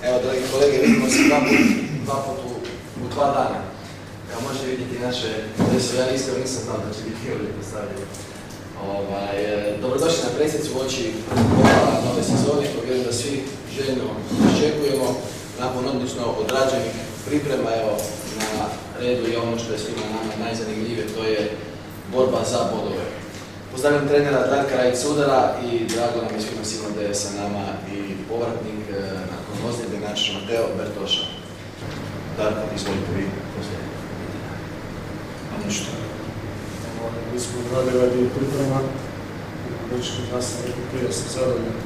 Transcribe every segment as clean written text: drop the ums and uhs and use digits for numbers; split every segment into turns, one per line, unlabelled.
Evo, dragi kolege, vidimo se dva put u 2 dana. Evo, možete vidjeti naše adresu, ja iskreno nisam znao da će biti ovdje postavljeno. Dobrodošli na presicu u oči nove sezone, koju vjerujem da svi željno iščekujemo. Nakon odlično odrađenih priprema, evo, na redu je ono što je svima nama najzanimljivije, to je borba za bodove. Pozdravljam trenera Darka Rajić-Sudara i drago nam je svima sigurno da je sa nama i povratnik nakon ozljede naš Mateo Bertoša. Darko, izvolite vi.
Ništa. Mi smo odradili radi priprema. Već ja sam rekao prije, sam zadovoljan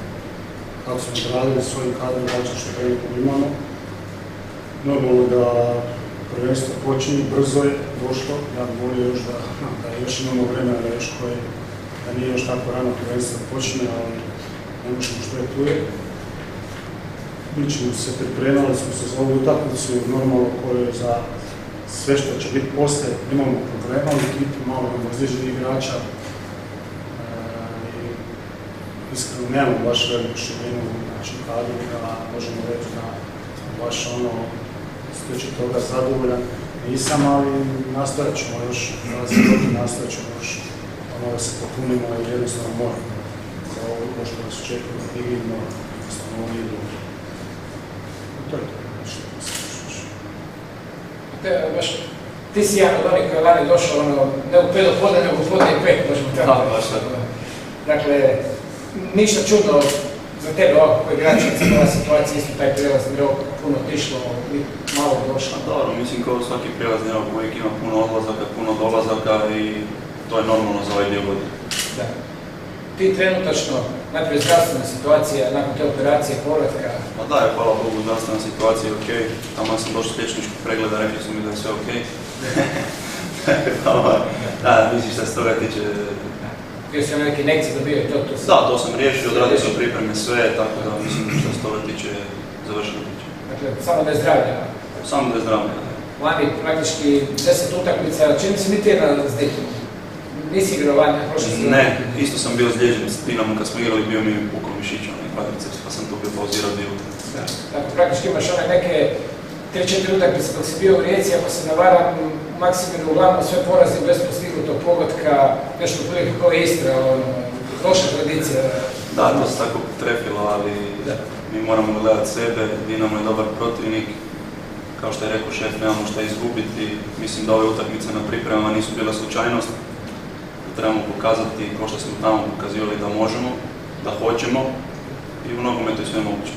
kako smo odradili svojim kadrom način što trenutno imamo. Normalno da prvenstvo počinje, brzo je došlo. Ja bih volio još da još imamo vremena da nije još tako rano prvenstvo počinje, ali ne možemo što je tu je. Mi ćemo se pripremali smo se za ovu utakmicu, normalno koje za sve što će biti poslije, imamo problema, u ekipu malo imamo izliženi igrača. Iskreno nemamo baš veliku širinu u našem kadru, da možemo reći da baš steći toga zadovoljan. Nisam, ali nastojat ćemo još, nastojat ćemo još da se popunimo i jednostavno moramo za ovo što nas očekuje da digimo, jednostavno ovo nije dobro. To je to.
Baš, ti si jedan od onih koji je lani došao, ne u 5 do podne, nego u podne i 5, možemo tako. Dakle, ništa čudno za tebe ovako koji igračnica, ova situacija, isto taj prijelazni rok, puno otišlo, malo došlo.
Dobro, mislim kao svaki prijelazni rok uvijek ima puno odlazaka, puno dolazaka i to je normalno za ovaj dio godine.
Da. Ti trenutačno, najprije zdravstvena situacija, nakon te operacije, povratka?
Pa da, hvala Bogu, zdravstvena situacija je okej. Tamo sam došao s liječničkog pregleda, rekli su mi da je sve okej. Da, misliš šta se toga tiče.
Bio si neke injekcije dobio i to?
Da, to sam riješio, odradio sam pripreme sve, tako da mislim šta se toga tiče završeno tiče.
Dakle, samo da je zdravlja?
Samo da je zdravlja.
Lani praktički 10 utakmica, čini se niti jedna s Dikom? Nisi igrao lani, prošle sezone?
Ne, isto sam bio ozlijeđen s Dinamom kad smo igrali, bio mi pukao mišić, kvadriceps, pa sam to bio pauzirao dio utakmice.
Dakle, praktički imaš neke 3-4 utakmice dok si bio u Rijeci, ako se ne varam, Maksimiru uglavnom sve porazi bez postignutog pogotka, nešto prilike kao Istra, loša tradicija.
Da, to se tako trefilo, ali mi moramo gledati sebe, Dinamo je dobar protivnik. Kao što je rekao šef, nemamo šta izgubiti. Mislim da ove utakmice na pripremama nisu bile slučajnost. Trebamo pokazati, kao što smo tamo pokazivali da možemo, da hoćemo i u nogometu je sve moguće.